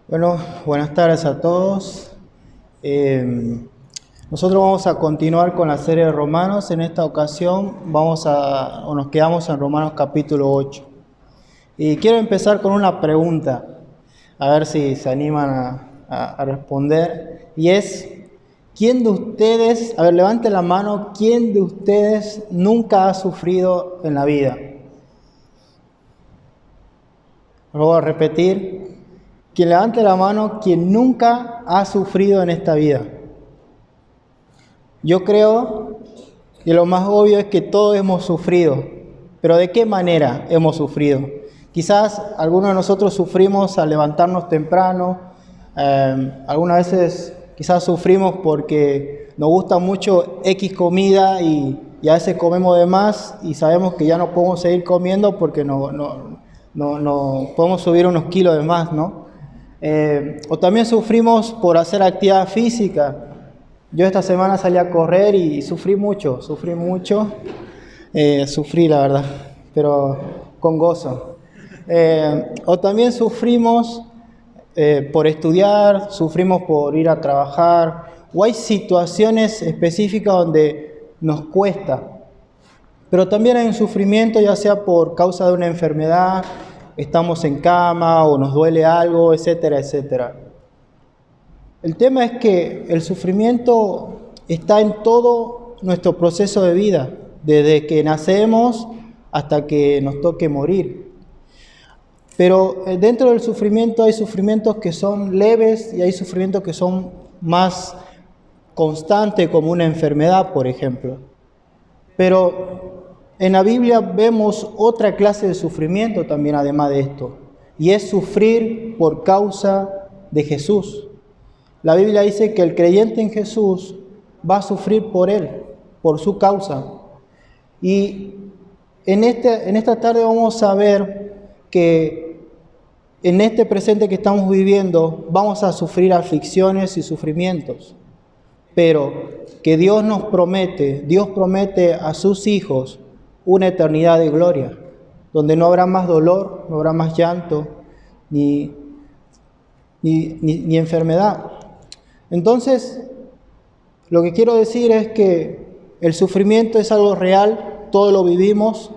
Bueno, buenas tardes a todos. Nosotros vamos a continuar con la serie de Romanos. En esta ocasión nos quedamos en Romanos capítulo 8. Y quiero empezar con una pregunta, a ver si se animan a responder. Y es, ¿quién de ustedes, levante la mano, quién de ustedes nunca ha sufrido en la vida? Lo voy a repetir. Quien levante la mano, quien nunca ha sufrido en esta vida. Yo creo que lo más obvio es que todos hemos sufrido, pero ¿de qué manera hemos sufrido? Quizás algunos de nosotros sufrimos al levantarnos temprano, algunas veces quizás sufrimos porque nos gusta mucho X comida y a veces comemos de más y sabemos que ya no podemos seguir comiendo porque no podemos subir unos kilos de más, ¿no? O también sufrimos por hacer actividad física. Yo esta semana salí a correr y sufrí mucho, la verdad, pero con gozo. O también sufrimos por estudiar, sufrimos por ir a trabajar, o hay situaciones específicas donde nos cuesta. Pero también hay un sufrimiento, ya sea por causa de una enfermedad, estamos en cama o nos duele algo, etcétera, etcétera. El tema es que el sufrimiento está en todo nuestro proceso de vida, desde que nacemos hasta que nos toque morir. Pero dentro del sufrimiento hay sufrimientos que son leves y hay sufrimientos que son más constantes, como una enfermedad, por ejemplo. Pero en la Biblia vemos otra clase de sufrimiento también, además de esto, y es sufrir por causa de Jesús. La Biblia dice que el creyente en Jesús va a sufrir por Él, por su causa. Y en esta tarde vamos a ver que en este presente que estamos viviendo vamos a sufrir aflicciones y sufrimientos, pero que Dios promete a sus hijos una eternidad de gloria, donde no habrá más dolor, no habrá más llanto, ni enfermedad. Entonces, lo que quiero decir es que el sufrimiento es algo real, todos lo vivimos,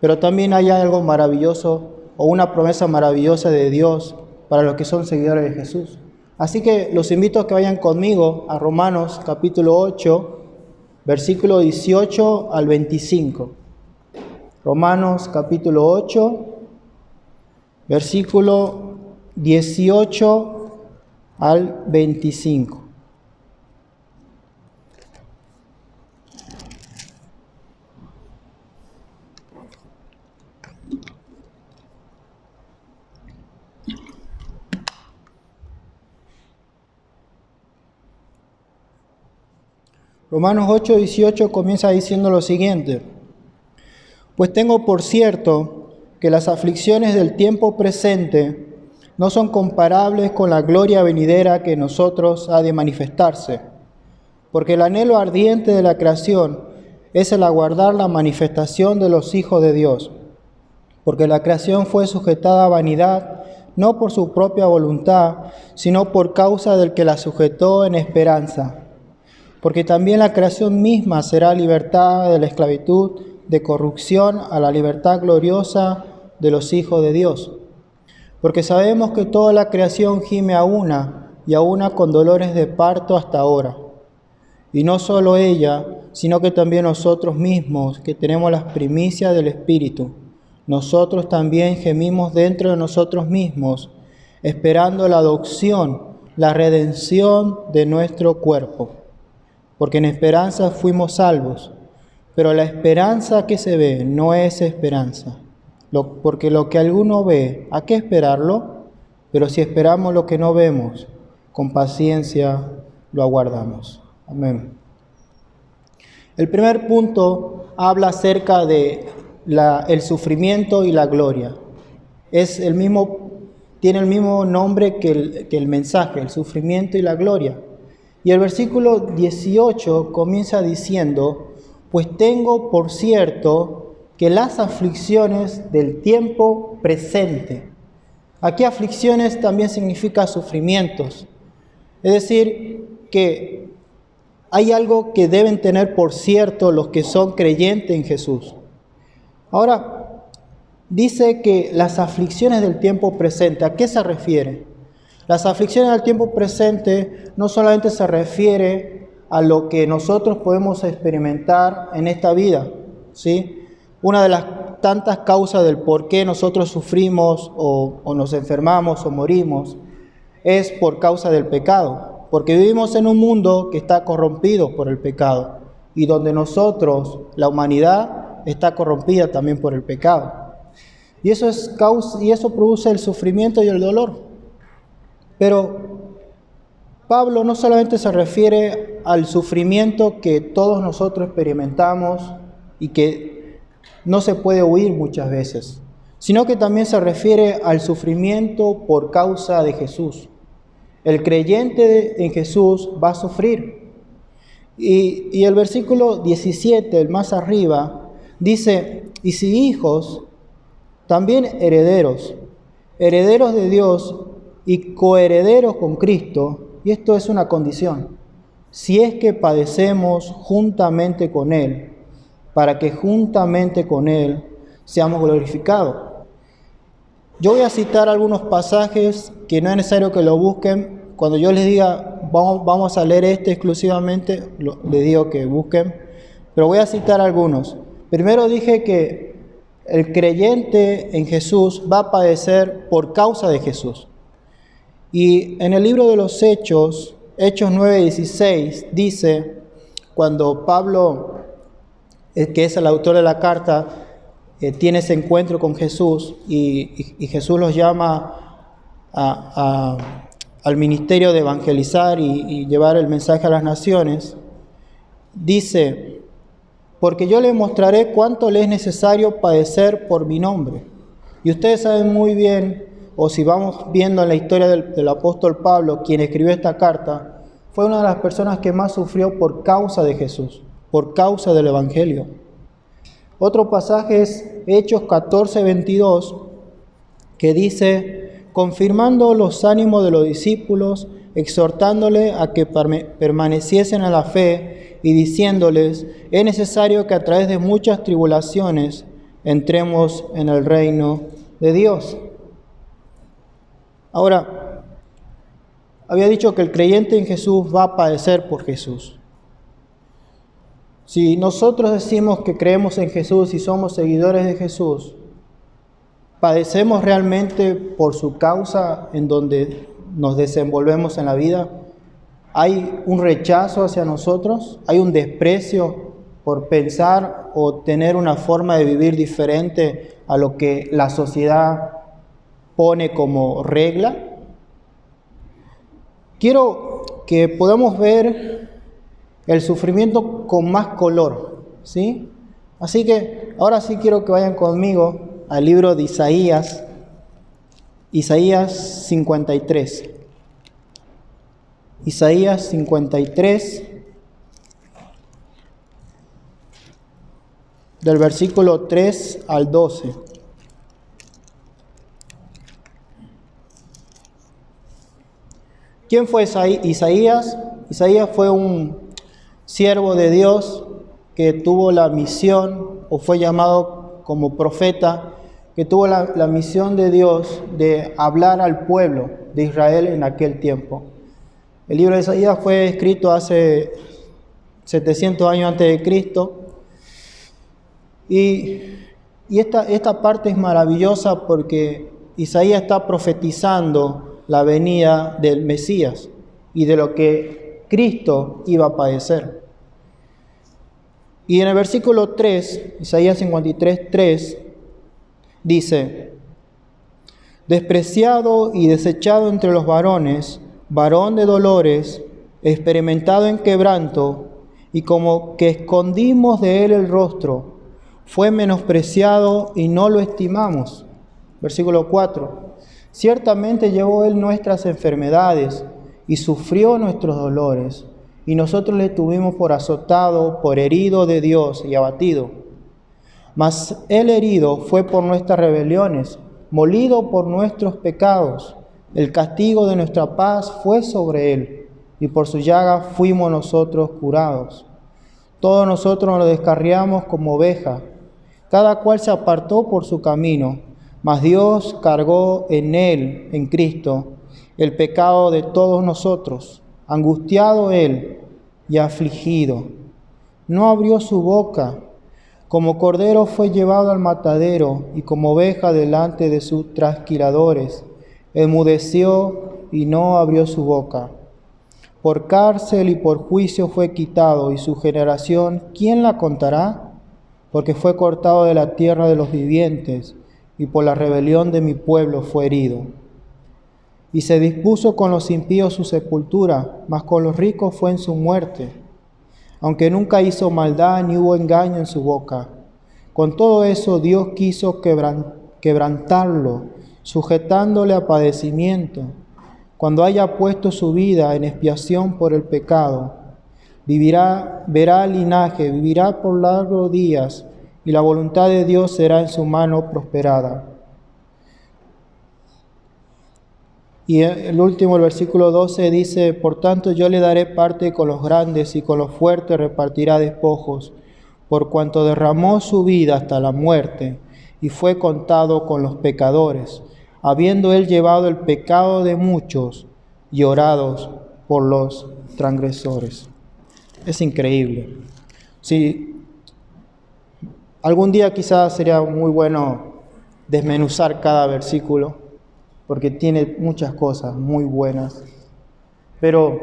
pero también hay algo maravilloso o una promesa maravillosa de Dios para los que son seguidores de Jesús. Así que los invito a que vayan conmigo a Romanos capítulo 8, versículo 18 al 25. Romanos capítulo 8, versículo 18 al 25. Romanos 8, 18 comienza diciendo lo siguiente: pues tengo por cierto que las aflicciones del tiempo presente no son comparables con la gloria venidera que en nosotros ha de manifestarse, porque el anhelo ardiente de la creación es el aguardar la manifestación de los hijos de Dios, porque la creación fue sujetada a vanidad, no por su propia voluntad, sino por causa del que la sujetó en esperanza. Porque también la creación misma será libertada de la esclavitud de corrupción a la libertad gloriosa de los hijos de Dios. Porque sabemos que toda la creación gime a una y a una con dolores de parto hasta ahora. Y no solo ella, sino que también nosotros mismos, que tenemos las primicias del Espíritu, nosotros también gemimos dentro de nosotros mismos, esperando la adopción, la redención de nuestro cuerpo. Porque en esperanza fuimos salvos, pero la esperanza que se ve no es esperanza. Porque lo que alguno ve, ¿a qué esperarlo? Pero si esperamos lo que no vemos, con paciencia lo aguardamos. Amén. El primer punto habla acerca de el sufrimiento y la gloria. Tiene el mismo nombre que el mensaje, el sufrimiento y la gloria. Y el versículo 18 comienza diciendo: pues tengo por cierto que las aflicciones del tiempo presente. Aquí aflicciones también significa sufrimientos. Es decir, que hay algo que deben tener por cierto los que son creyentes en Jesús. Ahora, dice que las aflicciones del tiempo presente, ¿a qué se refiere? Las aflicciones del tiempo presente no solamente se refiere a lo que nosotros podemos experimentar en esta vida, ¿sí? Una de las tantas causas del por qué nosotros sufrimos o nos enfermamos o morimos es por causa del pecado, porque vivimos en un mundo que está corrompido por el pecado y donde nosotros, la humanidad, está corrompida también por el pecado. Y eso produce el sufrimiento y el dolor. Pero Pablo no solamente se refiere al sufrimiento que todos nosotros experimentamos y que no se puede huir muchas veces, sino que también se refiere al sufrimiento por causa de Jesús. El creyente en Jesús va a sufrir. Y el versículo 17, el más arriba, dice, y si hijos, también herederos, herederos de Dios y coherederos con Cristo, y esto es una condición, si es que padecemos juntamente con Él, para que juntamente con Él seamos glorificados. Yo voy a citar algunos pasajes que no es necesario que lo busquen. Cuando yo les diga, vamos a leer este exclusivamente, les digo que busquen, pero voy a citar algunos. Primero dije que el creyente en Jesús va a padecer por causa de Jesús. Y en el libro de los Hechos 9:16, dice, cuando Pablo, que es el autor de la carta, tiene ese encuentro con Jesús y Jesús los llama al ministerio de evangelizar y llevar el mensaje a las naciones, dice, porque yo les mostraré cuánto les es necesario padecer por mi nombre. Y ustedes saben muy bien, o si vamos viendo en la historia del apóstol Pablo, quien escribió esta carta, fue una de las personas que más sufrió por causa de Jesús, por causa del Evangelio. Otro pasaje es Hechos 14:22, que dice, confirmando los ánimos de los discípulos, exhortándole a que permaneciesen en la fe y diciéndoles, es necesario que a través de muchas tribulaciones entremos en el reino de Dios. Ahora, había dicho que el creyente en Jesús va a padecer por Jesús. Si nosotros decimos que creemos en Jesús y somos seguidores de Jesús, ¿padecemos realmente por su causa en donde nos desenvolvemos en la vida? ¿Hay un rechazo hacia nosotros? ¿Hay un desprecio por pensar o tener una forma de vivir diferente a lo que la sociedad pone como regla? Quiero que podamos ver el sufrimiento con más color, ¿sí? Así que ahora sí quiero que vayan conmigo al libro de Isaías 53. Isaías 53, del versículo 3 al 12. ¿Quién fue Isaías? Isaías fue un siervo de Dios que tuvo la misión, o fue llamado como profeta, que tuvo la misión de Dios de hablar al pueblo de Israel en aquel tiempo. El libro de Isaías fue escrito hace 700 años antes de Cristo. Y esta parte es maravillosa porque Isaías está profetizando la venida del Mesías y de lo que Cristo iba a padecer. Y en el versículo 3, Isaías 53, 3, dice, despreciado y desechado entre los varones, varón de dolores, experimentado en quebranto, y como que escondimos de él el rostro, fue menospreciado y no lo estimamos. Versículo 4, ciertamente llevó él nuestras enfermedades y sufrió nuestros dolores, y nosotros le tuvimos por azotado, por herido de Dios y abatido. Mas el herido fue por nuestras rebeliones, molido por nuestros pecados. El castigo de nuestra paz fue sobre él, y por su llaga fuimos nosotros curados. Todos nosotros nos descarriamos como ovejas, cada cual se apartó por su camino, mas Dios cargó en él, en Cristo, el pecado de todos nosotros. Angustiado él y afligido, no abrió su boca. Como cordero fue llevado al matadero, y como oveja delante de sus trasquiladores, enmudeció y no abrió su boca. Por cárcel y por juicio fue quitado, y su generación, ¿quién la contará? Porque fue cortado de la tierra de los vivientes, y por la rebelión de mi pueblo fue herido. Y se dispuso con los impíos su sepultura, mas con los ricos fue en su muerte. Aunque nunca hizo maldad ni hubo engaño en su boca. Con todo eso Dios quiso quebrantarlo, sujetándole a padecimiento. Cuando haya puesto su vida en expiación por el pecado, verá el linaje, vivirá por largos días, y la voluntad de Dios será en su mano prosperada. Y el último, el versículo 12, dice: por tanto yo le daré parte con los grandes, y con los fuertes repartirá despojos, por cuanto derramó su vida hasta la muerte, y fue contado con los pecadores, habiendo él llevado el pecado de muchos y orado por los transgresores. Es increíble. Sí, algún día quizás sería muy bueno desmenuzar cada versículo, porque tiene muchas cosas muy buenas. Pero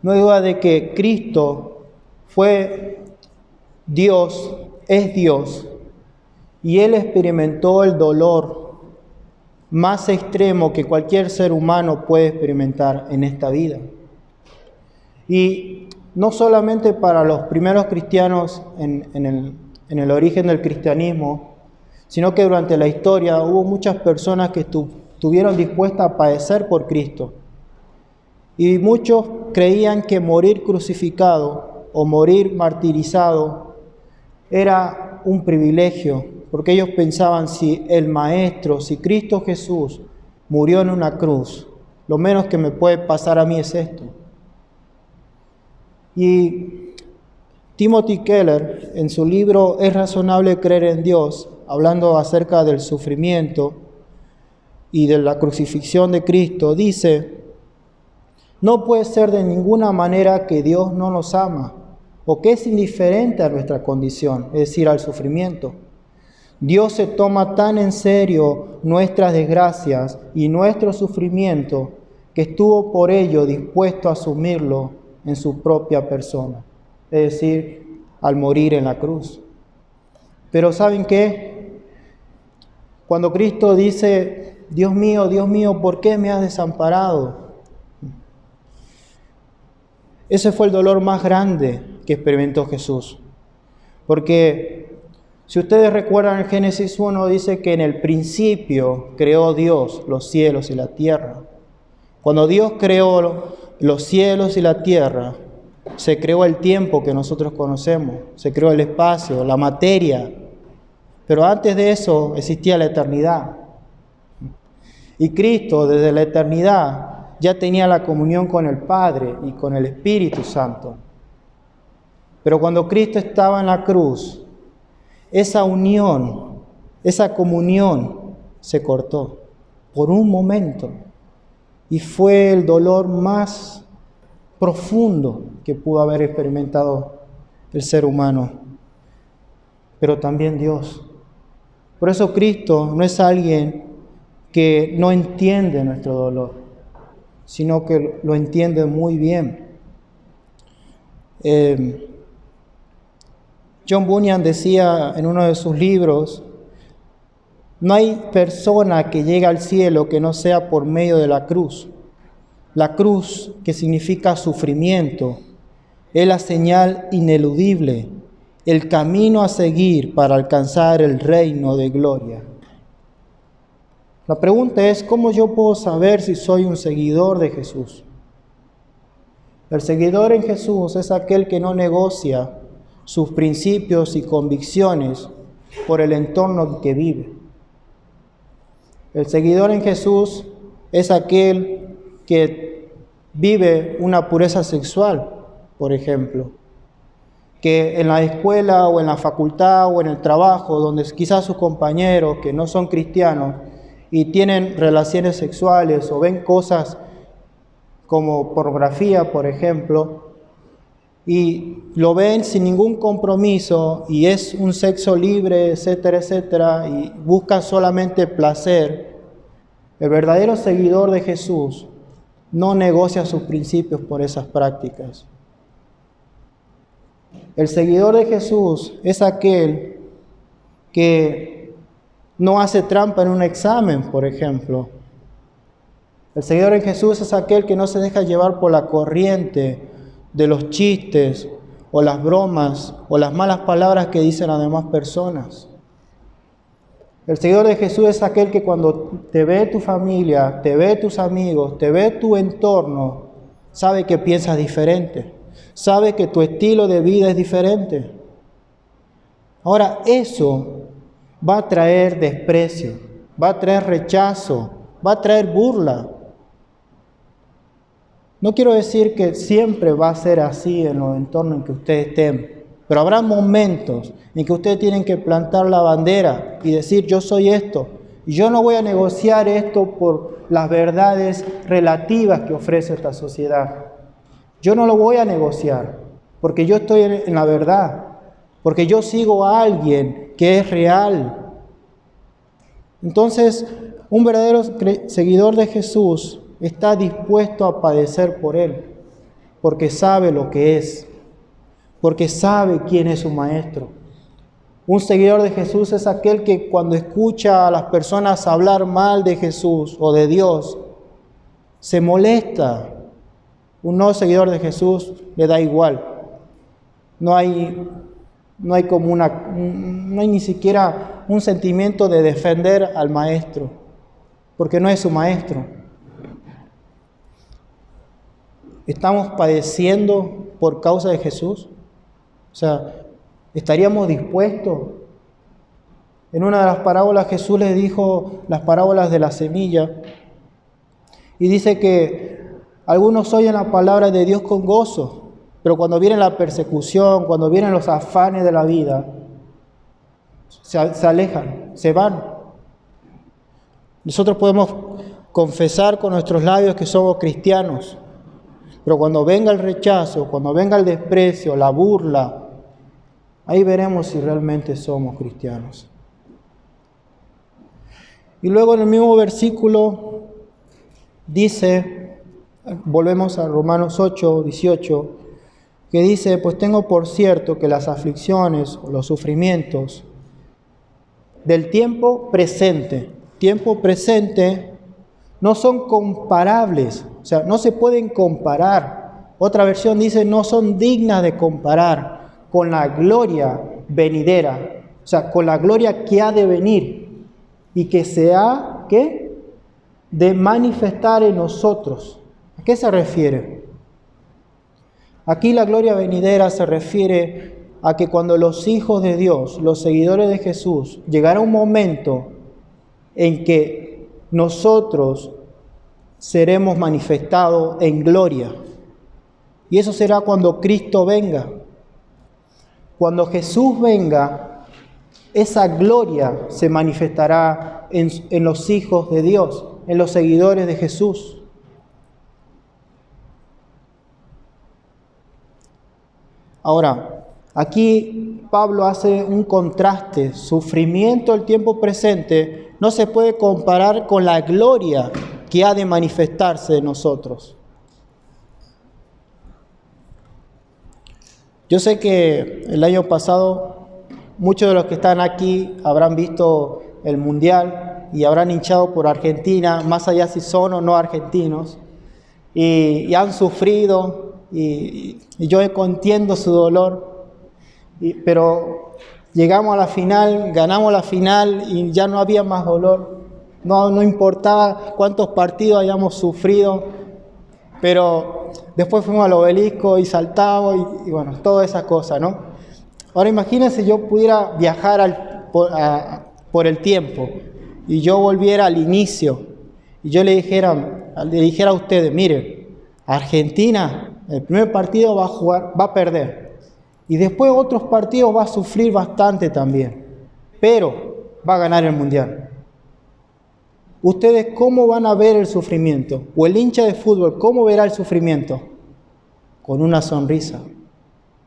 no hay duda de que Cristo fue Dios, es Dios, y Él experimentó el dolor más extremo que cualquier ser humano puede experimentar en esta vida. Y no solamente para los primeros cristianos en el origen del cristianismo, sino que durante la historia hubo muchas personas que estuvieron dispuestas a padecer por Cristo. Y muchos creían que morir crucificado o morir martirizado era un privilegio, porque ellos pensaban, si el Maestro, si Cristo Jesús murió en una cruz, lo menos que me puede pasar a mí es esto. Y Timothy Keller, en su libro Es razonable creer en Dios, hablando acerca del sufrimiento y de la crucifixión de Cristo, dice: no puede ser de ninguna manera que Dios no nos ama o que es indiferente a nuestra condición, es decir, al sufrimiento. Dios se toma tan en serio nuestras desgracias y nuestro sufrimiento que estuvo por ello dispuesto a asumirlo en su propia persona, es decir, al morir en la cruz. Pero ¿saben qué? Cuando Cristo dice: Dios mío, ¿por qué me has desamparado? Ese fue el dolor más grande que experimentó Jesús. Porque si ustedes recuerdan, en Génesis 1 dice que en el principio creó Dios los cielos y la tierra. Cuando Dios creó los cielos y la tierra, se creó el tiempo que nosotros conocemos, se creó el espacio, la materia. Pero antes de eso existía la eternidad. Y Cristo, desde la eternidad, ya tenía la comunión con el Padre y con el Espíritu Santo. Pero cuando Cristo estaba en la cruz, esa unión, esa comunión se cortó por un momento. Y fue el dolor más profundo que pudo haber experimentado el ser humano, pero también Dios. Por eso Cristo no es alguien que no entiende nuestro dolor, sino que lo entiende muy bien. John Bunyan decía en uno de sus libros: no hay persona que llegue al cielo que no sea por medio de la cruz. La cruz, que significa sufrimiento, es la señal ineludible, el camino a seguir para alcanzar el reino de gloria. La pregunta es: ¿cómo yo puedo saber si soy un seguidor de Jesús? El seguidor en Jesús es aquel que no negocia sus principios y convicciones por el entorno en que vive. El seguidor en Jesús es aquel que vive una pureza sexual, por ejemplo, que en la escuela o en la facultad o en el trabajo, donde quizás sus compañeros que no son cristianos y tienen relaciones sexuales o ven cosas como pornografía, por ejemplo, y lo ven sin ningún compromiso y es un sexo libre, etcétera, etcétera, y buscan solamente placer, el verdadero seguidor de Jesús no negocia sus principios por esas prácticas. El seguidor de Jesús es aquel que no hace trampa en un examen, por ejemplo. El seguidor de Jesús es aquel que no se deja llevar por la corriente de los chistes o las bromas o las malas palabras que dicen las demás personas. El seguidor de Jesús es aquel que cuando te ve tu familia, te ve tus amigos, te ve tu entorno, sabe que piensas diferente, sabe que tu estilo de vida es diferente. Ahora, eso va a traer desprecio, va a traer rechazo, va a traer burla. No quiero decir que siempre va a ser así en los entornos en que ustedes estén, pero habrá momentos en que ustedes tienen que plantar la bandera y decir, yo soy esto, y yo no voy a negociar esto por las verdades relativas que ofrece esta sociedad. Yo no lo voy a negociar, porque yo estoy en la verdad, porque yo sigo a alguien que es real. Entonces, un verdadero seguidor de Jesús está dispuesto a padecer por Él, porque sabe lo que es, porque sabe quién es su Maestro. Un seguidor de Jesús es aquel que cuando escucha a las personas hablar mal de Jesús o de Dios, se molesta. Un no seguidor de Jesús le da igual. No hay ni siquiera un sentimiento de defender al Maestro, porque no es su Maestro. ¿Estamos padeciendo por causa de Jesús? O sea, ¿estaríamos dispuestos? En una de las parábolas Jesús les dijo las parábolas de la semilla y dice que algunos oyen la palabra de Dios con gozo, pero cuando viene la persecución, cuando vienen los afanes de la vida, se alejan, se van. Nosotros podemos confesar con nuestros labios que somos cristianos, pero cuando venga el rechazo, cuando venga el desprecio, la burla, ahí veremos si realmente somos cristianos. Y luego en el mismo versículo dice, volvemos a Romanos 8, 18, que dice, pues tengo por cierto que las aflicciones o los sufrimientos del tiempo presente no son comparables, o sea, no se pueden comparar. Otra versión dice, no son dignas de comparar con la gloria venidera, o sea, con la gloria que ha de venir y que se ha, ¿qué? De manifestar en nosotros. ¿A qué se refiere? Aquí la gloria venidera se refiere a que cuando los hijos de Dios, los seguidores de Jesús, llegará un momento en que nosotros seremos manifestados en gloria. Y eso será cuando Cristo venga. Cuando Jesús venga, esa gloria se manifestará en los hijos de Dios, en los seguidores de Jesús. Ahora, aquí Pablo hace un contraste. Sufrimiento del tiempo presente no se puede comparar con la gloria que ha de manifestarse en nosotros. Yo sé que el año pasado muchos de los que están aquí habrán visto el Mundial y habrán hinchado por Argentina, más allá si son o no argentinos, y han sufrido, y yo entiendo su dolor, pero llegamos a la final, ganamos la final y ya no había más dolor. No importaba cuántos partidos hayamos sufrido, pero después fuimos al obelisco y saltamos y bueno, todas esas cosas, ¿no? Ahora imagínense yo pudiera viajar por el tiempo y yo volviera al inicio, y yo le dijera a ustedes, mire, Argentina, el primer partido va a perder, y después otros partidos va a sufrir bastante también, pero va a ganar el Mundial. ¿Ustedes cómo van a ver el sufrimiento? O el hincha de fútbol, ¿cómo verá el sufrimiento? Con una sonrisa,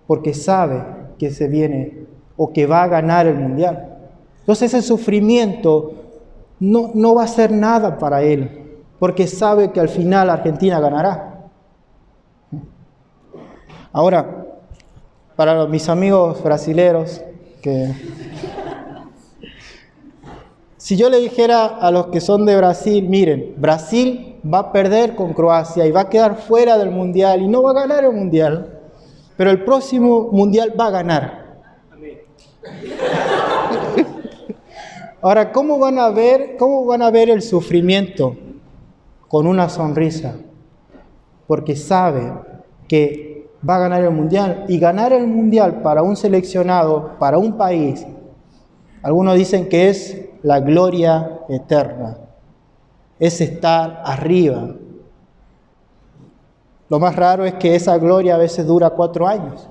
porque sabe que se viene o que va a ganar el Mundial. Entonces ese sufrimiento no va a ser nada para él, porque sabe que al final Argentina ganará. Ahora, para mis amigos brasileros, si yo le dijera a los que son de Brasil, miren, Brasil va a perder con Croacia y va a quedar fuera del Mundial y no va a ganar el Mundial, pero el próximo Mundial va a ganar. Ahora, ¿cómo van a ver el sufrimiento? Con una sonrisa, porque sabe que va a ganar el Mundial, y ganar el Mundial para un seleccionado, para un país, algunos dicen que es la gloria eterna, es estar arriba. Lo más raro es que esa gloria a veces dura 4 años.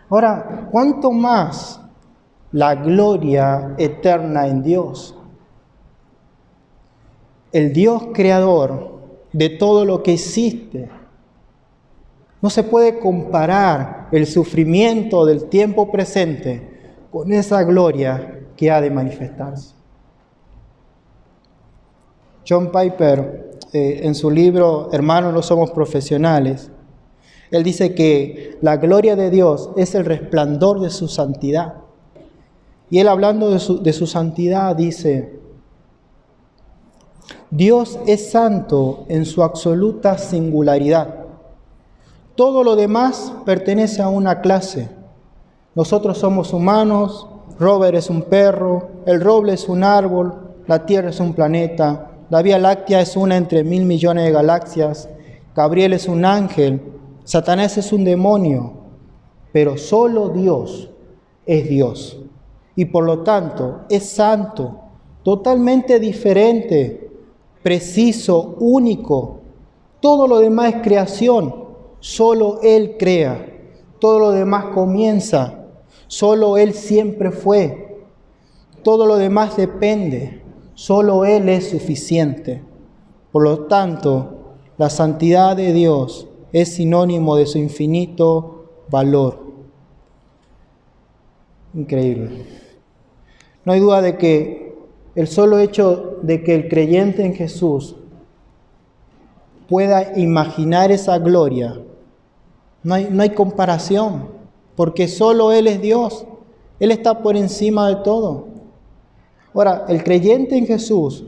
Ahora, ¿cuánto más la gloria eterna en Dios? El Dios creador de todo lo que existe. No se puede comparar el sufrimiento del tiempo presente con esa gloria que ha de manifestarse. John Piper, en su libro Hermanos, no somos profesionales, él dice que la gloria de Dios es el resplandor de su santidad. Y él, hablando de su santidad, dice: Dios es santo en su absoluta singularidad. Todo lo demás pertenece a una clase. Nosotros somos humanos, Robert es un perro, el roble es un árbol, la Tierra es un planeta, la Vía Láctea es una entre 1.000 millones de galaxias, Gabriel es un ángel, Satanás es un demonio, pero solo Dios es Dios. Y por lo tanto es santo, totalmente diferente, preciso, único. Todo lo demás es creación, solo Él crea. Todo lo demás comienza, solo Él siempre fue. Todo lo demás depende, solo Él es suficiente. Por lo tanto, la santidad de Dios es sinónimo de su infinito valor. Increíble. No hay duda de que el solo hecho de que el creyente en Jesús pueda imaginar esa gloria, no hay comparación, porque solo Él es Dios. Él está por encima de todo. Ahora, el creyente en Jesús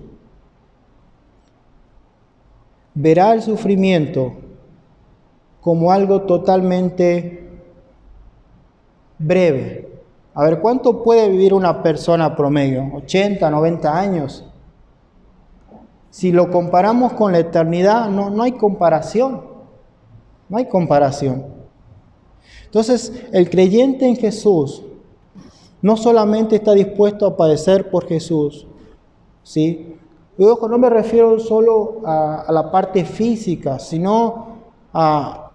verá el sufrimiento como algo totalmente breve. A ver, ¿cuánto puede vivir una persona promedio? 80, 90 años. Si lo comparamos con la eternidad, no hay comparación. No hay comparación. Entonces, el creyente en Jesús no solamente está dispuesto a padecer por Jesús, ¿sí? Y ojo, no me refiero solo a la parte física, sino a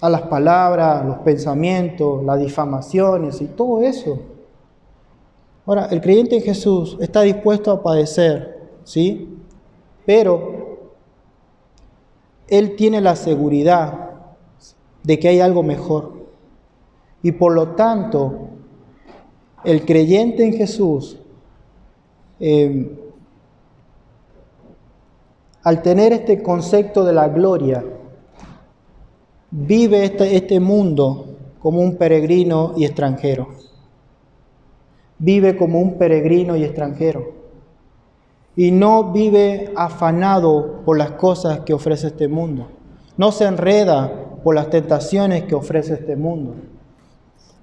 las palabras, los pensamientos, las difamaciones y todo eso. Ahora, el creyente en Jesús está dispuesto a padecer, ¿sí? Pero él tiene la seguridad de que hay algo mejor. Y por lo tanto, el creyente en Jesús, al tener este concepto de la gloria, vive este mundo como un peregrino y extranjero. Vive como un peregrino y extranjero. Y no vive afanado por las cosas que ofrece este mundo. No se enreda por las tentaciones que ofrece este mundo.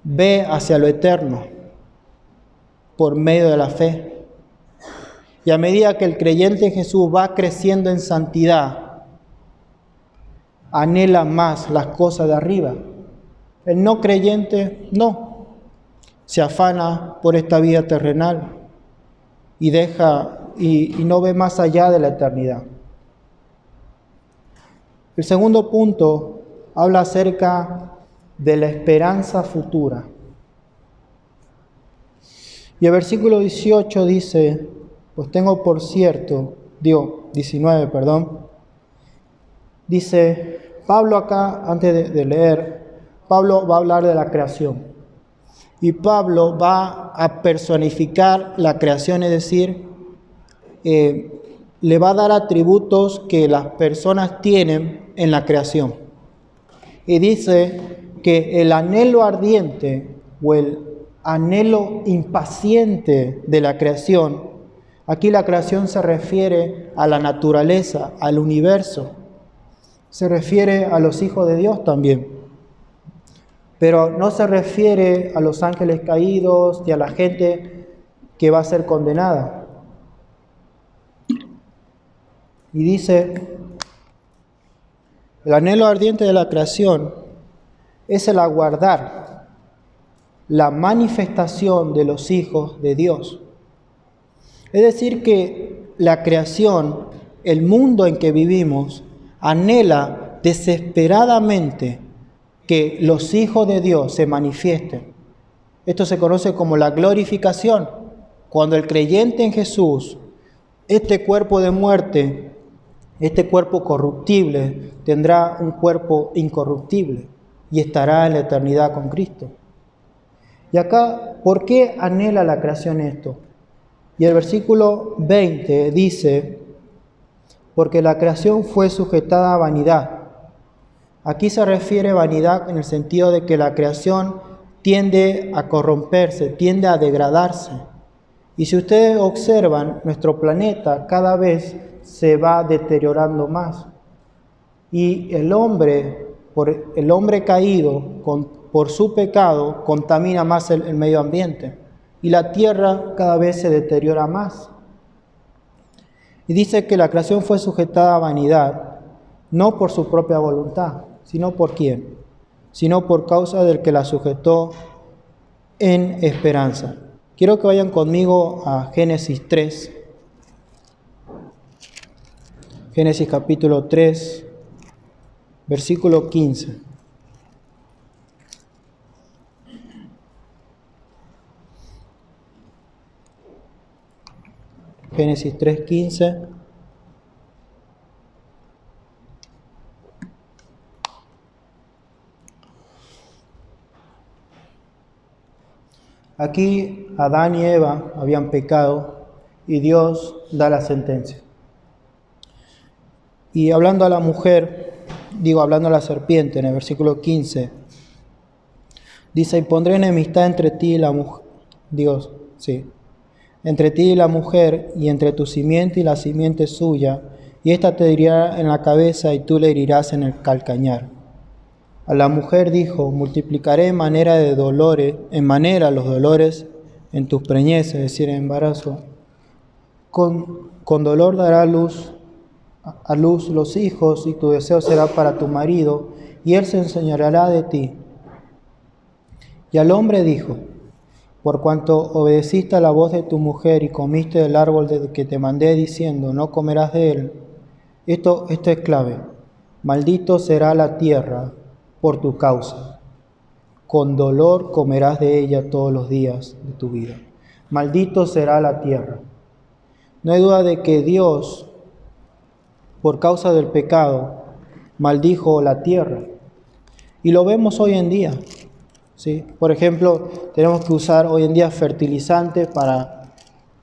Ve hacia lo eterno por medio de la fe. Y a medida que el creyente en Jesús va creciendo en santidad, anhela más las cosas de arriba. El no creyente no, se afana por esta vida terrenal. y y no ve más allá de la eternidad. El segundo punto habla acerca de la esperanza futura. Y el versículo 18 dice, pues tengo por cierto, 19, dice Pablo acá, antes de leer, Pablo va a hablar de la creación. Y Pablo va a personificar la creación, es decir, le va a dar atributos que las personas tienen en la creación. Y dice que el anhelo ardiente o el anhelo impaciente de la creación, aquí la creación se refiere a la naturaleza, al universo, se refiere a los hijos de Dios también, pero no se refiere a los ángeles caídos y a la gente que va a ser condenada. Y dice, el anhelo ardiente de la creación es el aguardar la manifestación de los hijos de Dios. Es decir, que la creación, el mundo en que vivimos, anhela desesperadamente que los hijos de Dios se manifiesten. Esto se conoce como la glorificación. Cuando el creyente en Jesús, este cuerpo de muerte, este cuerpo corruptible, tendrá un cuerpo incorruptible y estará en la eternidad con Cristo. Y acá, ¿por qué anhela la creación esto? Y el versículo 20 dice, porque la creación fue sujetada a vanidad. Aquí se refiere a vanidad en el sentido de que la creación tiende a corromperse, tiende a degradarse. Y si ustedes observan, nuestro planeta cada vez se va deteriorando más. Y el hombre, por el hombre caído, por su pecado, contamina más el medio ambiente. Y la tierra cada vez se deteriora más. Y dice que la creación fue sujetada a vanidad, no por su propia voluntad, sino por quién, sino por causa del que la sujetó en esperanza. Quiero que vayan conmigo a Génesis 3. Génesis capítulo 3, versículo 15. Génesis 3, 15. Aquí Adán y Eva habían pecado y Dios da la sentencia. Y hablando a la mujer, hablando a la serpiente en el versículo 15, dice, y pondré enemistad entre ti y la mujer, entre ti y la mujer, y entre tu simiente y la simiente suya, y ésta te herirá en la cabeza y tú le herirás en el calcañar. A la mujer dijo, multiplicaré en manera los dolores en tus preñeces, es decir, en embarazo. Con dolor dará a luz los hijos, y tu deseo será para tu marido, y él se enseñoreará de ti. Y al hombre dijo, por cuanto obedeciste a la voz de tu mujer y comiste del árbol de que te mandé diciendo, no comerás de él, esto es clave, maldito será la tierra por tu causa. Con dolor comerás de ella todos los días de tu vida. Maldito será la tierra. No hay duda de que Dios, por causa del pecado, maldijo la tierra. Y lo vemos hoy en día. ¿Sí? Por ejemplo, tenemos que usar hoy en día fertilizantes para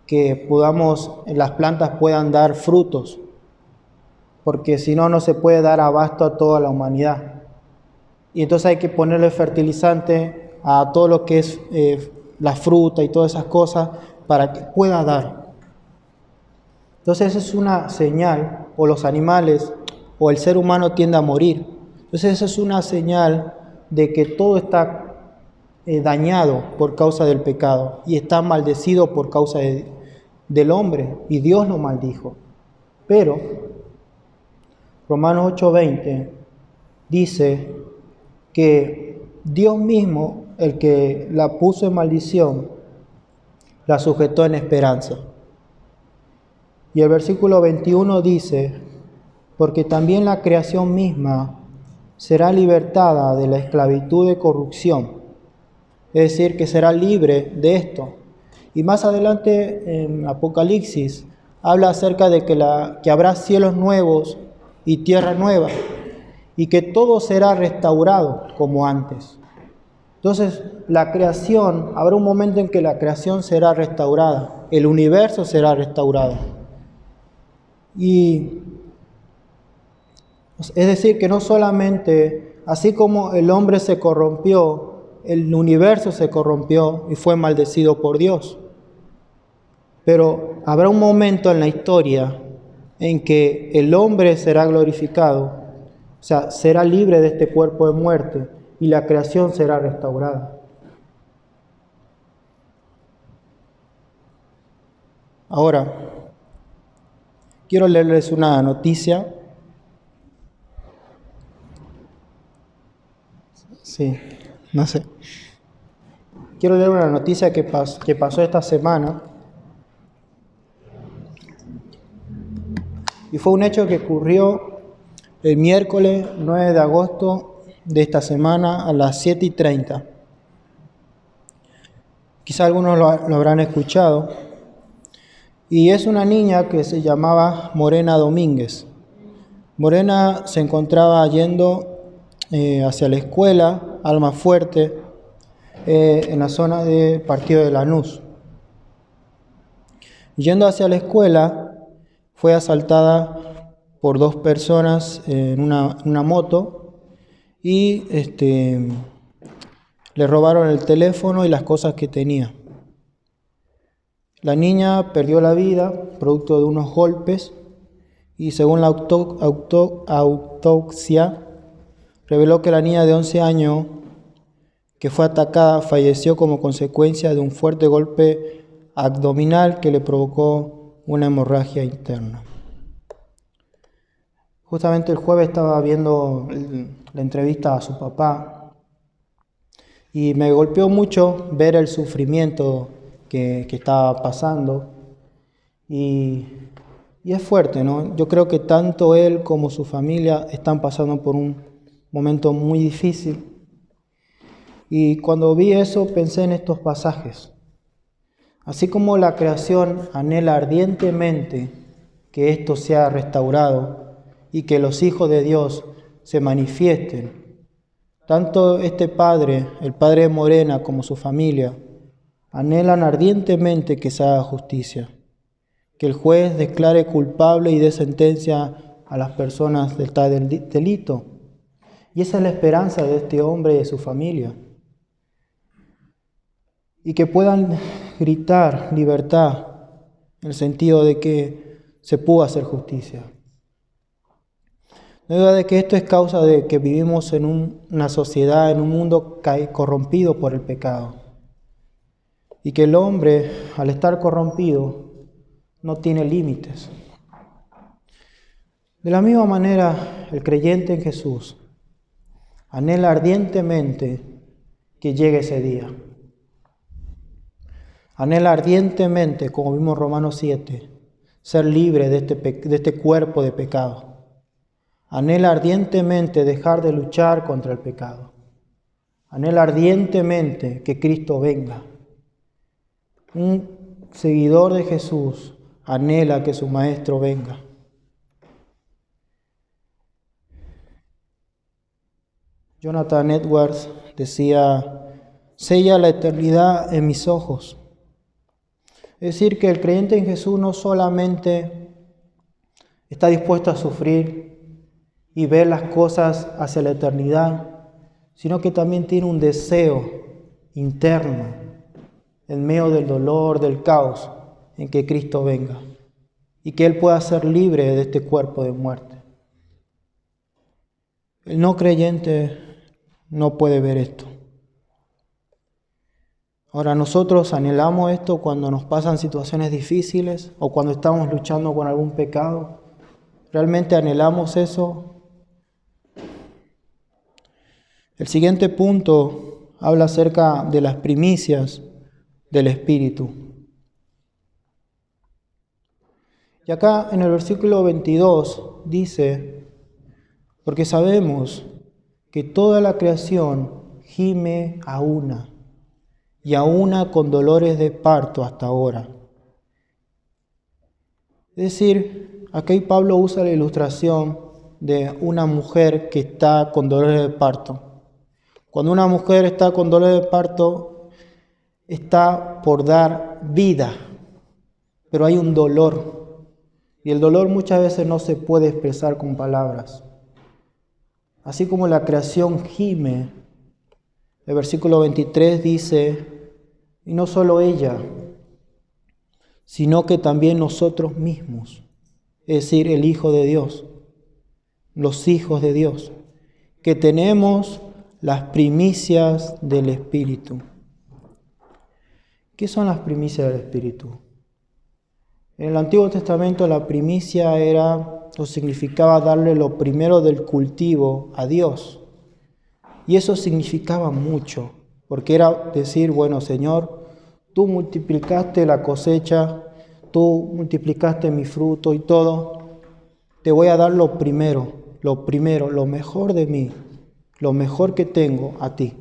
que las plantas puedan dar frutos. Porque si no, no se puede dar abasto a toda la humanidad. Y entonces hay que ponerle fertilizante a todo lo que es la fruta y todas esas cosas para que pueda dar. Entonces esa es una señal, o los animales, o el ser humano tiende a morir. Entonces esa es una señal de que todo está dañado por causa del pecado y está maldecido por causa del hombre, y Dios lo maldijo. Pero Romanos 8:20 dice que Dios mismo, el que la puso en maldición, la sujetó en esperanza. Y el versículo 21 dice, porque también la creación misma será libertada de la esclavitud de corrupción, es decir, que será libre de esto. Y más adelante en Apocalipsis habla acerca de que habrá cielos nuevos y tierra nueva, y que todo será restaurado como antes. Entonces, la creación, habrá un momento en que la creación será restaurada, el universo será restaurado. Y es decir, que no solamente, así como el hombre se corrompió, el universo se corrompió y fue maldecido por Dios. Pero habrá un momento en la historia en que el hombre será glorificado, o sea, será libre de este cuerpo de muerte y la creación será restaurada. Ahora, quiero leerles una noticia. Sí, no sé. Quiero leer una noticia que pasó esta semana. Y fue un hecho que ocurrió el miércoles 9 de agosto de esta semana a las 7:30. Quizá algunos lo habrán escuchado. Y es una niña que se llamaba Morena Domínguez. Morena se encontraba yendo hacia la escuela Almafuerte, en la zona del partido de Lanús. Yendo hacia la escuela, fue asaltada por dos personas en una moto y le robaron el teléfono y las cosas que tenía. La niña perdió la vida producto de unos golpes y según la autopsia reveló que la niña de 11 años que fue atacada falleció como consecuencia de un fuerte golpe abdominal que le provocó una hemorragia interna. Justamente el jueves estaba viendo la entrevista a su papá y me golpeó mucho ver el sufrimiento que estaba pasando y es fuerte, ¿no? Yo creo que tanto él como su familia están pasando por un momento muy difícil. Y cuando vi eso pensé en estos pasajes. Así como la creación anhela ardientemente que esto sea restaurado y que los hijos de Dios se manifiesten, tanto este padre, el padre de Morena, como su familia, anhelan ardientemente que se haga justicia, que el juez declare culpable y dé sentencia a las personas del tal delito. Y esa es la esperanza de este hombre y de su familia. Y que puedan gritar libertad en el sentido de que se pudo hacer justicia. No hay duda de que esto es causa de que vivimos en una sociedad, en un mundo corrompido por el pecado. Y que el hombre, al estar corrompido, no tiene límites. De la misma manera, el creyente en Jesús anhela ardientemente que llegue ese día. Anhela ardientemente, como vimos en Romanos 7, ser libre de este cuerpo de pecado. Anhela ardientemente dejar de luchar contra el pecado. Anhela ardientemente que Cristo venga. Un seguidor de Jesús anhela que su Maestro venga. Jonathan Edwards decía, sella la eternidad en mis ojos. Es decir, que el creyente en Jesús no solamente está dispuesto a sufrir y ver las cosas hacia la eternidad, sino que también tiene un deseo interno en medio del dolor, del caos, en que Cristo venga y que Él pueda ser libre de este cuerpo de muerte. El no creyente no puede ver esto. Ahora, nosotros anhelamos esto cuando nos pasan situaciones difíciles o cuando estamos luchando con algún pecado. ¿Realmente anhelamos eso? El siguiente punto habla acerca de las primicias del Espíritu. Y acá en el versículo 22 dice, porque sabemos que toda la creación gime a una, y a una con dolores de parto hasta ahora. Es decir, aquí Pablo usa la ilustración de una mujer que está con dolores de parto. Cuando una mujer está con dolores de parto, está por dar vida, pero hay un dolor. Y el dolor muchas veces no se puede expresar con palabras. Así como la creación gime, el versículo 23 dice, y no solo ella, sino que también nosotros mismos, es decir, el Hijo de Dios, los hijos de Dios, que tenemos las primicias del Espíritu. ¿Qué son las primicias del Espíritu? En el Antiguo Testamento la primicia era o significaba darle lo primero del cultivo a Dios. Y eso significaba mucho, porque era decir, bueno, Señor, tú multiplicaste la cosecha, tú multiplicaste mi fruto y todo, te voy a dar lo primero, lo mejor de mí, lo mejor que tengo a ti.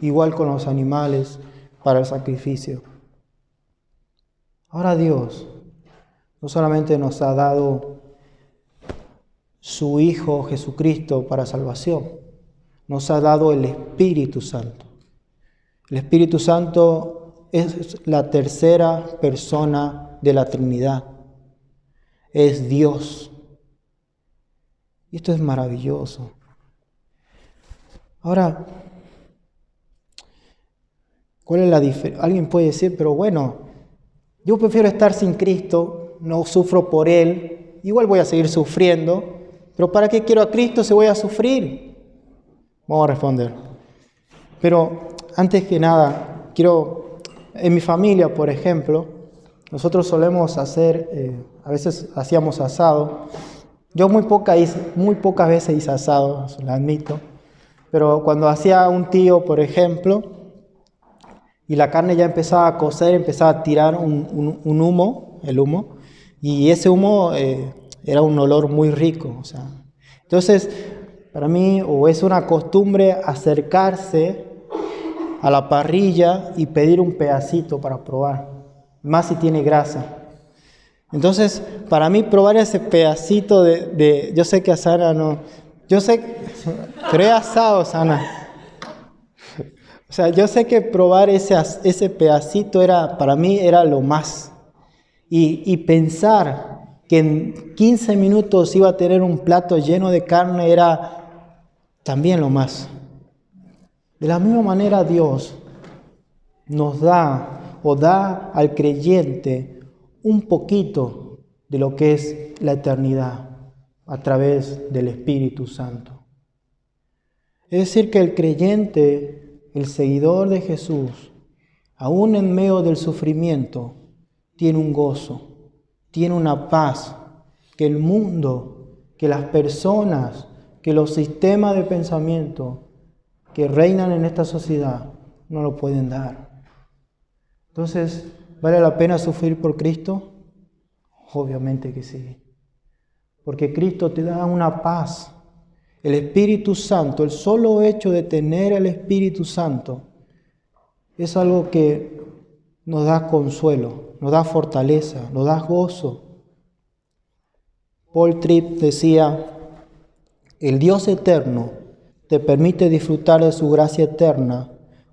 Igual con los animales para el sacrificio. Ahora Dios no solamente nos ha dado su Hijo Jesucristo para salvación, nos ha dado el Espíritu Santo. El Espíritu Santo es la tercera persona de la Trinidad. Es Dios. Y esto es maravilloso. Ahora, ¿cuál es la diferencia? Alguien puede decir, pero bueno, yo prefiero estar sin Cristo, no sufro por Él, igual voy a seguir sufriendo, pero ¿para qué quiero a Cristo si voy a sufrir? Vamos a responder. Pero antes que nada, en mi familia, por ejemplo, nosotros solemos hacer, a veces hacíamos asado. Yo muy pocas veces hice asado, lo admito, pero cuando hacía un tío, por ejemplo, y la carne ya empezaba a cocer, empezaba a tirar un humo, el humo, y ese humo era un olor muy rico. Entonces, para mí, o es una costumbre acercarse a la parrilla y pedir un pedacito para probar, más si tiene grasa. Entonces, para mí probar ese pedacito yo sé que a Sara no, pero he asado, Sana. Yo sé que probar ese pedacito para mí era lo más. Y pensar que en 15 minutos iba a tener un plato lleno de carne era también lo más. De la misma manera Dios nos da o da al creyente un poquito de lo que es la eternidad a través del Espíritu Santo. Es decir, que el creyente, el seguidor de Jesús, aún en medio del sufrimiento, tiene un gozo, tiene una paz que el mundo, que las personas, que los sistemas de pensamiento que reinan en esta sociedad no lo pueden dar. Entonces, ¿vale la pena sufrir por Cristo? Obviamente que sí. Porque Cristo te da una paz. El Espíritu Santo, el solo hecho de tener el Espíritu Santo, es algo que nos da consuelo, nos da fortaleza, nos da gozo. Paul Tripp decía, el Dios eterno te permite disfrutar de su gracia eterna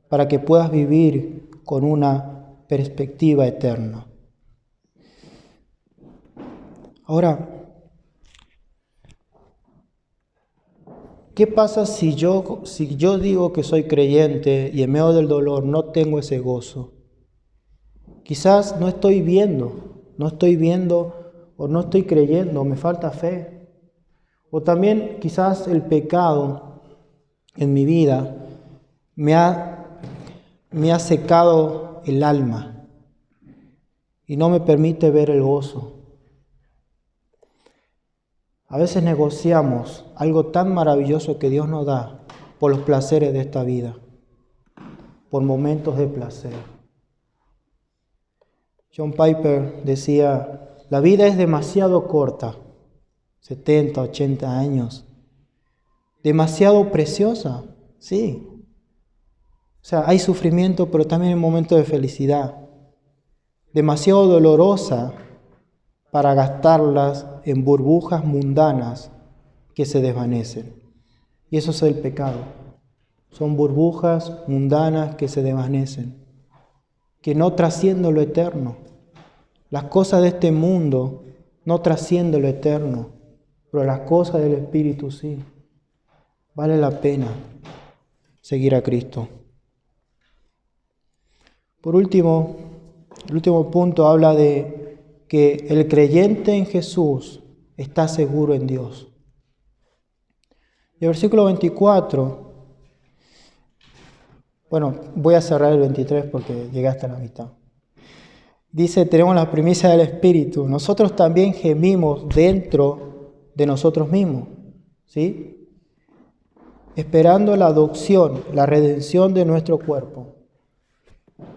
para que puedas vivir con una perspectiva eterna. Ahora, ¿qué pasa si yo digo que soy creyente y en medio del dolor no tengo ese gozo? Quizás no estoy viendo o no estoy creyendo, me falta fe. O también quizás el pecado en mi vida me ha secado el alma y no me permite ver el gozo. A veces negociamos algo tan maravilloso que Dios nos da por los placeres de esta vida, por momentos de placer. John Piper decía La vida es demasiado corta, 70, 80 años. Demasiado preciosa, sí. O sea, hay sufrimiento, pero también hay momentos de felicidad. Demasiado dolorosa para gastarlas en burbujas mundanas que se desvanecen. Y eso es el pecado. Son burbujas mundanas que se desvanecen, que no trascienden lo eterno. Las cosas de este mundo no trascienden lo eterno, pero las cosas del Espíritu sí. Vale la pena seguir a Cristo. Por último, el último punto habla de que el creyente en Jesús está seguro en Dios. Y el versículo 24, bueno, voy a cerrar el 23 porque llegué hasta la mitad. Dice, tenemos la primicia del Espíritu. Nosotros también gemimos dentro de nosotros mismos, ¿sí? Esperando la adopción, la redención de nuestro cuerpo.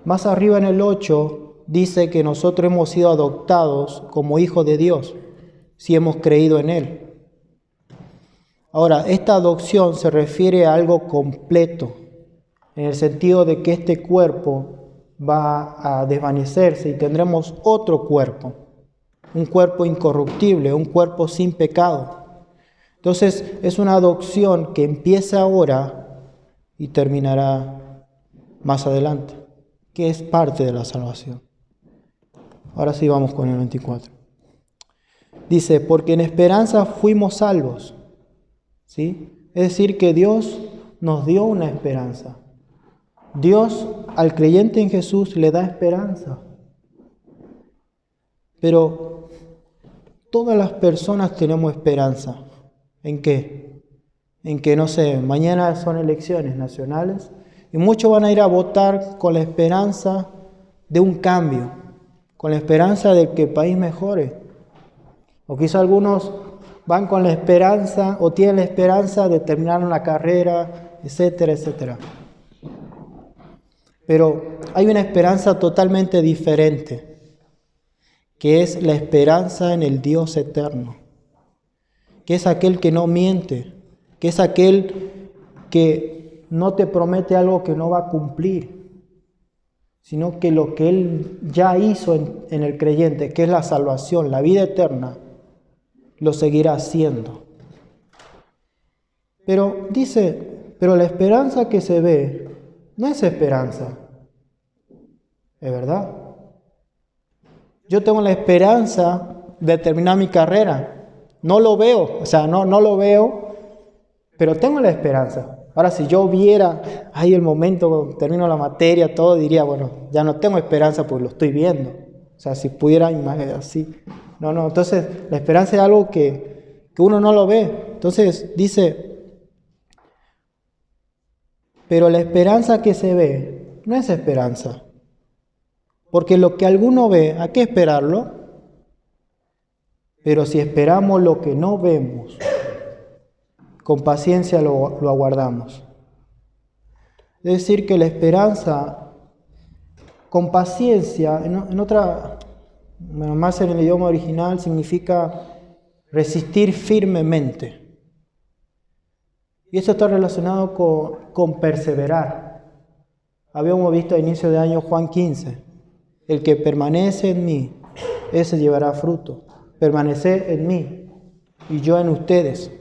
Más arriba en el 8 dice que nosotros hemos sido adoptados como hijos de Dios, si hemos creído en Él. Ahora, esta adopción se refiere a algo completo, en el sentido de que este cuerpo va a desvanecerse y tendremos otro cuerpo, un cuerpo incorruptible, un cuerpo sin pecado. Entonces, es una adopción que empieza ahora y terminará más adelante, que es parte de la salvación. Ahora sí vamos con el 24. Dice, porque en esperanza fuimos salvos. ¿Sí? Es decir, que Dios nos dio una esperanza. Dios al creyente en Jesús le da esperanza. Pero todas las personas tenemos esperanza. ¿En qué? En que, no sé, mañana son elecciones nacionales y muchos van a ir a votar con la esperanza de un cambio, con la esperanza de que el país mejore. O quizá algunos van con la esperanza o tienen la esperanza de terminar una carrera, etcétera, etcétera. Pero hay una esperanza totalmente diferente, que es la esperanza en el Dios eterno, que es aquel que no miente, que es aquel que no te promete algo que no va a cumplir, sino que lo que Él ya hizo en el creyente, que es la salvación, la vida eterna, lo seguirá haciendo. Pero dice, pero la esperanza que se ve no es esperanza, ¿es verdad? Yo tengo la esperanza de terminar mi carrera, no lo veo, o sea, no lo veo, pero tengo la esperanza. Ahora, si yo viera ahí el momento, termino la materia, todo, diría, bueno, ya no tengo esperanza porque lo estoy viendo. O sea, si pudiera imaginar así. No, entonces la esperanza es algo que uno no lo ve. Entonces dice, pero la esperanza que se ve no es esperanza. Porque lo que alguno ve, ¿a qué esperarlo? Pero si esperamos lo que no vemos, con paciencia lo aguardamos. Es decir, que la esperanza, con paciencia, en otra, más en el idioma original, significa resistir firmemente. Y esto está relacionado con perseverar. Habíamos visto a inicio de año Juan 15. El que permanece en mí, ese llevará fruto. Permanecer en mí y yo en ustedes.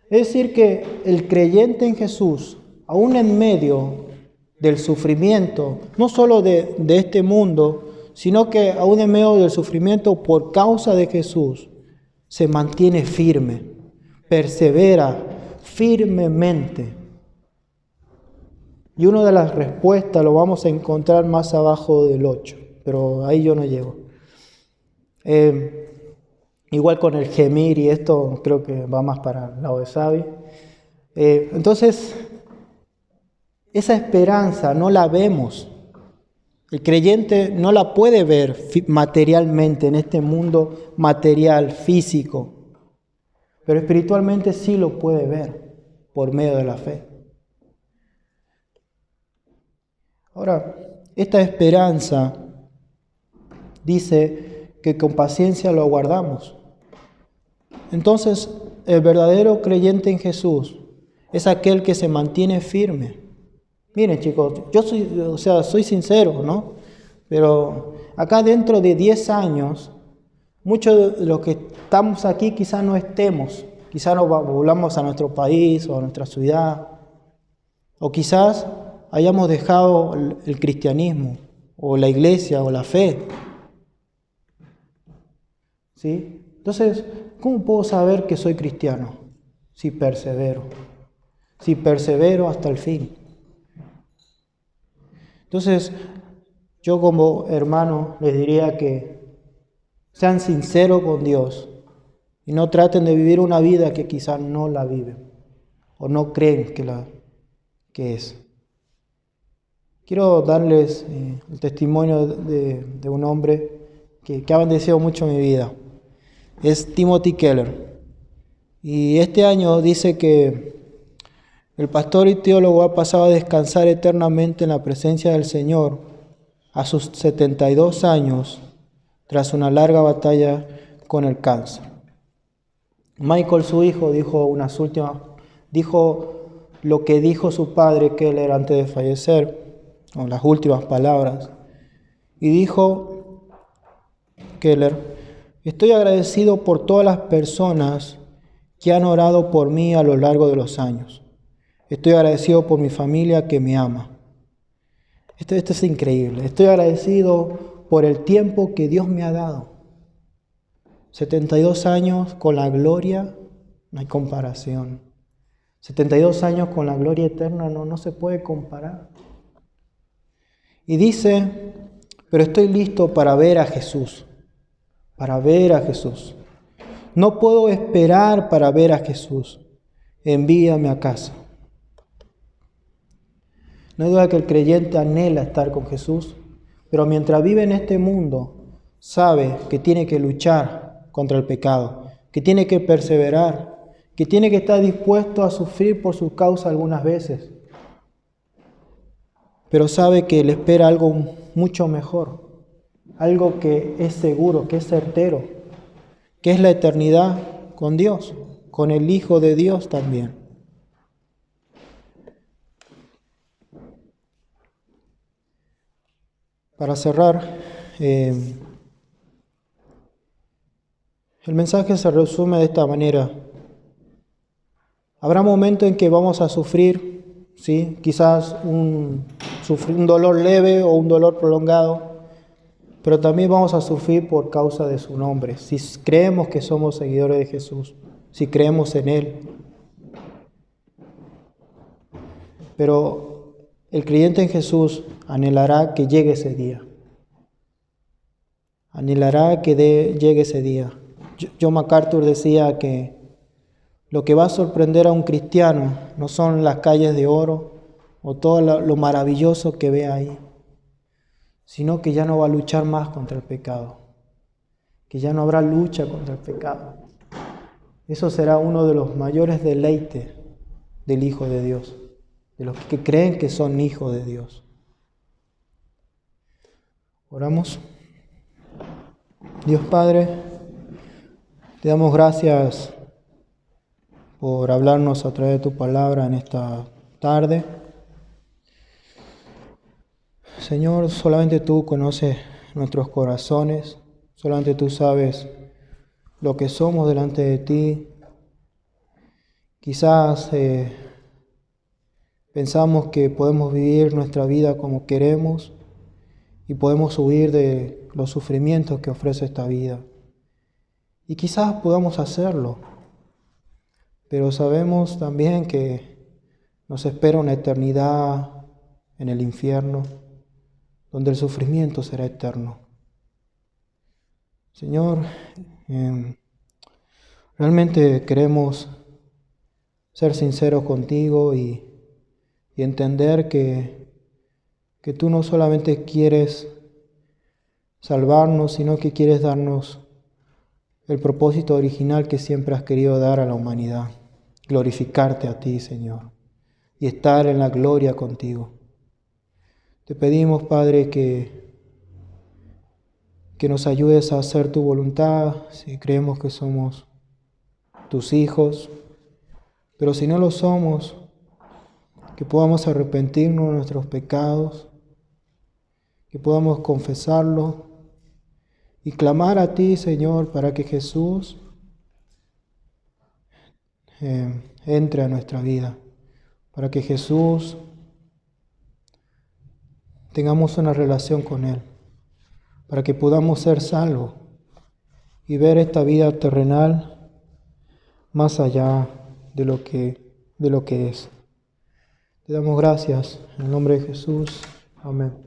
Es decir, que el creyente en Jesús, aún en medio del sufrimiento, no solo de este mundo, sino que aún en medio del sufrimiento por causa de Jesús, se mantiene firme, persevera firmemente. Y una de las respuestas lo vamos a encontrar más abajo del 8, pero ahí yo no llego. Igual con el gemir, y esto creo que va más para el lado de Xavi. Entonces, esa esperanza no la vemos. El creyente no la puede ver materialmente en este mundo material, físico, pero espiritualmente sí lo puede ver por medio de la fe. Ahora, esta esperanza dice que con paciencia lo aguardamos. Entonces, el verdadero creyente en Jesús es aquel que se mantiene firme. Miren, chicos, yo soy sincero, ¿no? Pero acá dentro de 10 años, muchos de los que estamos aquí quizás no estemos. Quizás nos volvamos a nuestro país o a nuestra ciudad. O quizás hayamos dejado el cristianismo, o la iglesia, o la fe. ¿Sí? Entonces, ¿cómo puedo saber que soy cristiano? Si persevero. Si persevero hasta el fin. Entonces, yo como hermano les diría que sean sinceros con Dios y no traten de vivir una vida que quizás no la viven o no creen que es. Quiero darles el testimonio de un hombre que ha bendecido mucho mi vida. Es Timothy Keller. Y este año dice que el pastor y teólogo ha pasado a descansar eternamente en la presencia del Señor a sus 72 años tras una larga batalla con el cáncer. Michael, su hijo, dijo lo que dijo su padre Keller antes de fallecer, o las últimas palabras. Y dijo Keller: estoy agradecido por todas las personas que han orado por mí a lo largo de los años. Estoy agradecido por mi familia que me ama. Esto es increíble. Estoy agradecido por el tiempo que Dios me ha dado. 72 años con la gloria, no hay comparación. 72 años con la gloria eterna no se puede comparar. Y dice: pero estoy listo para ver a Jesús. Para ver a Jesús. No puedo esperar para ver a Jesús. Envíame a casa. No hay duda que el creyente anhela estar con Jesús, pero mientras vive en este mundo, sabe que tiene que luchar contra el pecado, que tiene que perseverar, que tiene que estar dispuesto a sufrir por su causa algunas veces. Pero sabe que le espera algo mucho mejor, algo que es seguro, que es certero, que es la eternidad con Dios, con el Hijo de Dios también. Para cerrar, el mensaje se resume de esta manera. Habrá momentos en que vamos a sufrir, ¿sí? Quizás un dolor leve o un dolor prolongado, pero también vamos a sufrir por causa de su nombre, si creemos que somos seguidores de Jesús, si creemos en Él. Pero el creyente en Jesús anhelará que llegue ese día. Anhelará que llegue ese día. John MacArthur decía que lo que va a sorprender a un cristiano no son las calles de oro o todo lo maravilloso que ve ahí, sino que ya no va a luchar más contra el pecado, que ya no habrá lucha contra el pecado. Eso será uno de los mayores deleites del Hijo de Dios, de los que creen que son hijos de Dios. Oramos. Dios Padre, te damos gracias por hablarnos a través de tu palabra en esta tarde. Señor, solamente tú conoces nuestros corazones, solamente tú sabes lo que somos delante de ti. Quizás pensamos que podemos vivir nuestra vida como queremos y podemos huir de los sufrimientos que ofrece esta vida. Y quizás podamos hacerlo, pero sabemos también que nos espera una eternidad en el infierno, donde el sufrimiento será eterno. Señor, realmente queremos ser sinceros contigo y entender que tú no solamente quieres salvarnos, sino que quieres darnos el propósito original que siempre has querido dar a la humanidad, glorificarte a ti, Señor, y estar en la gloria contigo. Te pedimos, Padre, que que nos ayudes a hacer tu voluntad, si creemos que somos tus hijos, pero si no lo somos, que podamos arrepentirnos de nuestros pecados, que podamos confesarlo y clamar a ti, Señor, para que Jesús entre a nuestra vida, para que Jesús tengamos una relación con Él, para que podamos ser salvos y ver esta vida terrenal más allá de lo que es. Te damos gracias en el nombre de Jesús. Amén.